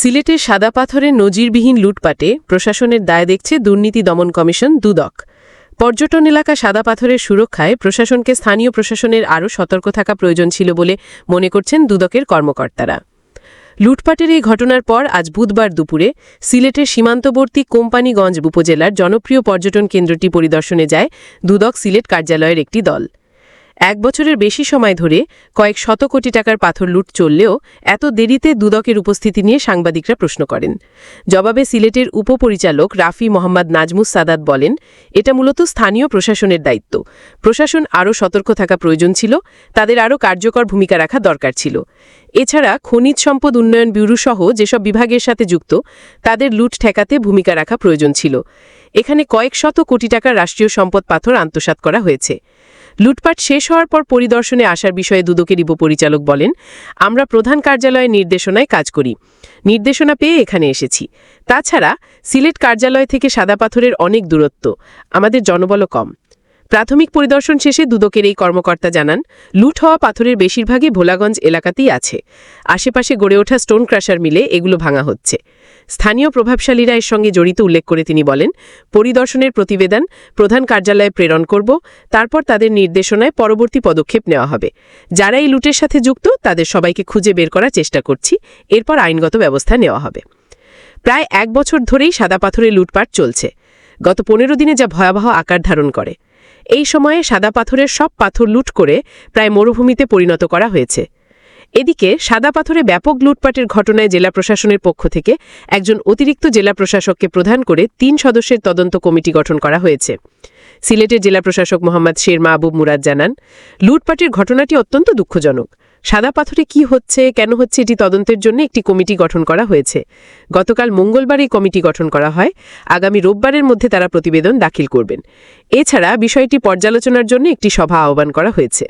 সিলেটের সাদা পাথরের নজিরবিহীন লুটপাটে প্রশাসনের দায় দেখছে দুর্নীতি দমন কমিশন দুদক। পর্যটন এলাকা সাদা পাথরের সুরক্ষায় প্রশাসনকে স্থানীয় প্রশাসনের আরও সতর্ক থাকা প্রয়োজন ছিল বলে মনে করছেন দুদকের কর্মকর্তারা। লুটপাটের এই ঘটনার পর আজ বুধবার দুপুরে সিলেটের সীমান্তবর্তী কোম্পানীগঞ্জ উপজেলার জনপ্রিয় পর্যটন কেন্দ্রটি পরিদর্শনে যায় দুদক সিলেট কার্যালয়ের একটি দল। 1 বছরের বেশি সময় ধরে কয়েক শত কোটি টাকার পাথর লুট চললেও এত দেরিতে দুদকের উপস্থিতি নিয়ে সাংবাদিকরা প্রশ্ন করেন। জবাবে সিলেটের উপপরিচালক রাফি মোহাম্মদ নাজমুস সাদাত বলেন, এটা মূলত স্থানীয় প্রশাসনের দায়িত্ব। প্রশাসন আরও সতর্ক থাকা প্রয়োজন ছিল, তাদের আরও কার্যকর ভূমিকা রাখা দরকার ছিল। এছাড়া খনিজ সম্পদ উন্নয়ন ব্যুরো সহ যেসব বিভাগের সাথে যুক্ত তাদের লুট ঠেকাতে ভূমিকা রাখা প্রয়োজন ছিল। এখানে কয়েক শত কোটি টাকার রাষ্ট্রীয় সম্পদ পাথর আত্মসাৎ করা হয়েছে। লুটপাট শেষ হওয়ার পর পরিদর্শনে আসার বিষয়ে দুদকের উপপরিচালক বলেন, আমরা প্রধান কার্যালয়ের নির্দেশনায় কাজ করি। নির্দেশনা পেয়ে এখানে এসেছি। তাছাড়া সিলেট কার্যালয় থেকে সাদা পাথরের অনেক দূরত্ব, আমাদের জনবলও কম। প্রাথমিক পরিদর্শন শেষে দুদকের এই কর্মকর্তা জানান, লুট হওয়া পাথরের বেশিরভাগই ভোলাগঞ্জ এলাকাতেই আছে। আশেপাশে গড়ে ওঠা স্টোন ক্রাশার মিলে এগুলো ভাঙা হচ্ছে। স্থানীয় প্রভাবশালীরা এর সঙ্গে জড়িত উল্লেখ করে তিনি বলেন, পরিদর্শনের প্রতিবেদন প্রধান কার্যালয়ে প্রেরণ করব, তারপর তাদের নির্দেশনায় পরবর্তী পদক্ষেপ নেওয়া হবে। যারা এই লুটের সাথে যুক্ত তাদের সবাইকে খুঁজে বের করার চেষ্টা করছি, এরপর আইনগত ব্যবস্থা নেওয়া হবে। প্রায় 1 বছর ধরেই সাদা পাথরের লুটপাট চলছে। গত 15 দিনে যা ভয়াবহ আকার ধারণ করে। এই সময়ে সাদা পাথরের সব পাথর লুট করে প্রায় মরুভূমিতে পরিণত করা হয়েছে। এদিকে সাদা পাথরে ব্যাপক লুটপাটের ঘটনায় জেলা প্রশাসনের পক্ষ থেকে একজন অতিরিক্ত জেলা প্রশাসককে প্রধান করে 3 সদস্যের তদন্ত কমিটি গঠন করা হয়েছে। সিলেটের জেলা প্রশাসক মোহাম্মদ শের মাহবুব মুরাদ জানান, লুটপাটের ঘটনাটি অত্যন্ত দুঃখজনক। সাদা পাথরে কি হচ্ছে, কেন হচ্ছে, এটি তদন্তের জন্য একটি কমিটি গঠন করা হয়েছে। গতকাল মঙ্গলবার এই কমিটি গঠন করা হয়। আগামী রোববারের মধ্যে তারা প্রতিবেদন দাখিল করবেন। এছাড়া বিষয়টি পর্যালোচনার জন্য একটি সভা আহ্বান করা হয়েছে।